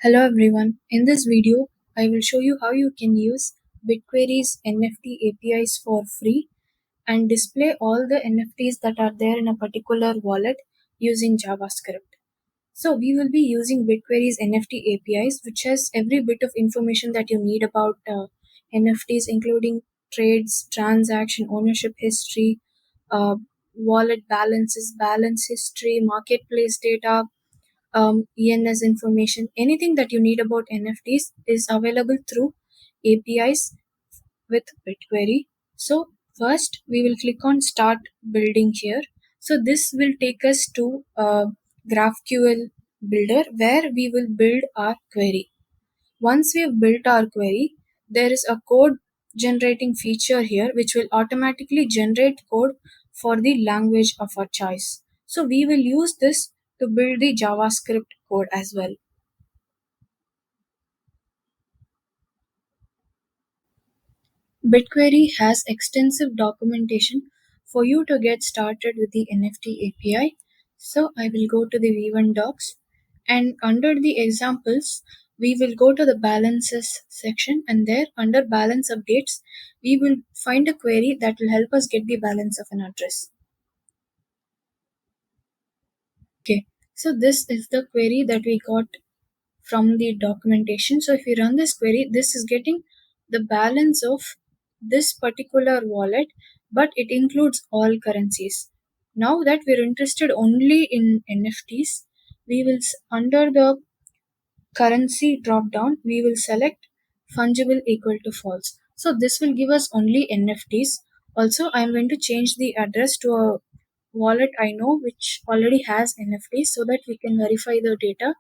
Hello everyone. In this video, I will show you how you can use Bitquery's NFT APIs for free and display all the NFTs that are there in a particular wallet using JavaScript. So we will be using Bitquery's NFT APIs, which has every bit of information that you need about NFTs, including trades, transaction, ownership history, uh, wallet balances, balance history, marketplace data, ENS information, anything that you need about NFTs is available through APIs with Bitquery. So first we will click on start building here. So this will take us to GraphQL builder where we will build our query. Once we have built our query, there is a code generating feature here which will automatically generate code for the language of our choice. So we will use this to build the JavaScript code as well. Bitquery has extensive documentation for you to get started with the NFT API. So I will go to the V1 docs, and under the examples, we will go to the balances section, and there under balance updates, we will find a query that will help us get the balance of an address. Okay, so this is the query that we got from the documentation. So if we run this query, this is getting the balance of this particular wallet, but it includes all currencies. Now that we're interested only in NFTs, we will under the currency drop down, we will select fungible equal to false. So this will give us only NFTs. Also, I'm going to change the address to a wallet I know which already has NFTs so that we can verify the data.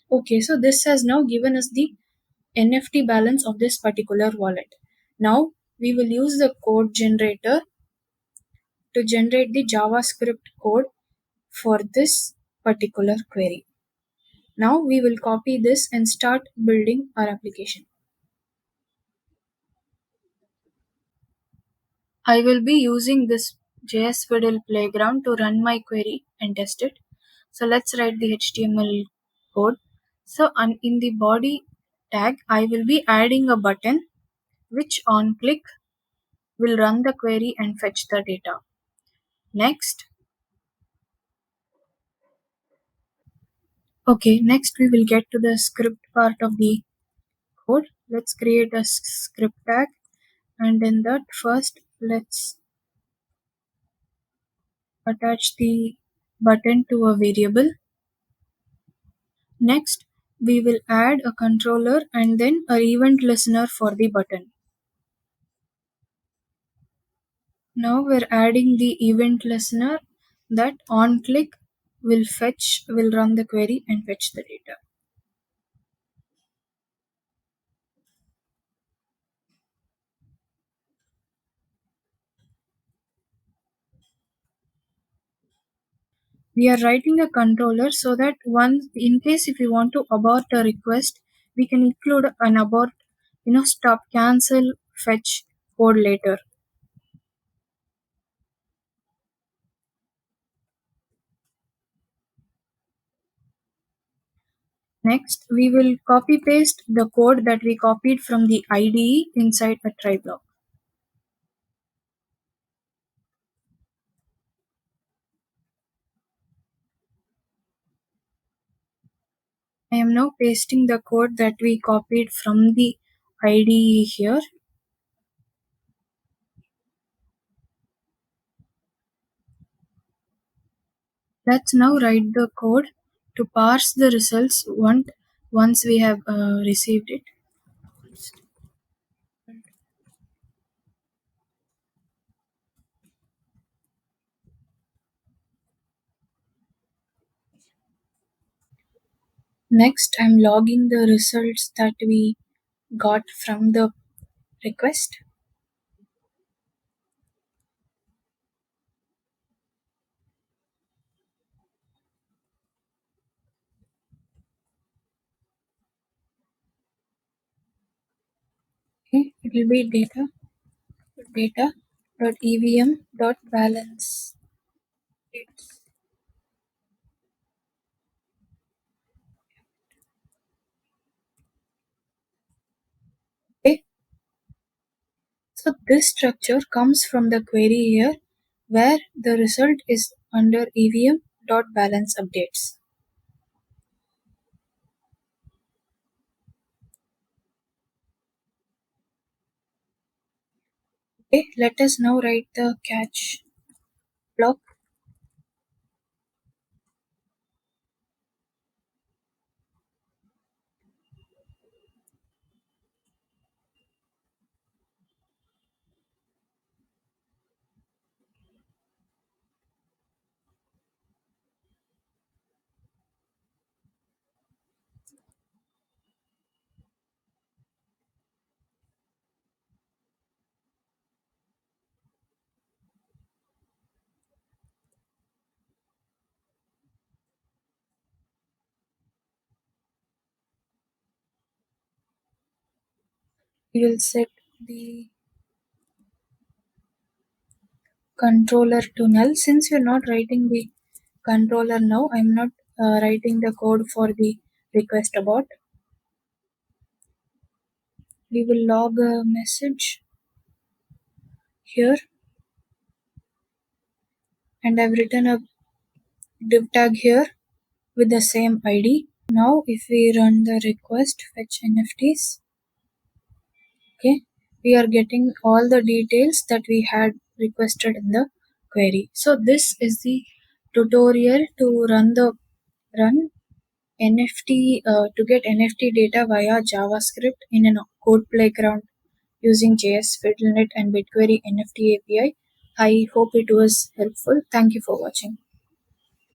Okay, so this has now given us the NFT balance of this particular wallet. Now we will use the code generator to generate the JavaScript code for this particular query. Now we will copy this and start building our application. I will be using this JS Fiddle playground to run my query and test it. So let's write the HTML code. So in the body tag, I will be adding a button which on click will run the query and fetch the data. Next, next we will get to the script part of the code. Let's create a script tag, and in that first let's attach the button to a variable. Next, we will add a controller and then a event listener for the button. Now we're adding the event listener that on click will run the query and fetch the data. We are writing a controller so that once, in case if we want to abort a request, we can include an abort, stop, cancel, fetch code later. Next, we will copy paste the code that we copied from the IDE inside a try block. I am now pasting the code that we copied from the IDE here. Let's now write the code to parse the results once we have received it. Next, I'm logging the results that we got from the request. Okay, it will be data.evm.balance. So this structure comes from the query here, where the result is under EVM.balance updates. Okay, let us now write the catch block. We will set the controller to null. Since you're not writing the controller now, I'm not writing the code for the request abort. We will log a message here, and I've written a div tag here with the same ID. Now if we run the request fetch NFTs, okay, we are getting all the details that we had requested in the query. So this is the tutorial to run NFT to get NFT data via JavaScript in a code playground using JS, Fiddlenet, and Bitquery NFT API. I hope it was helpful. Thank you for watching.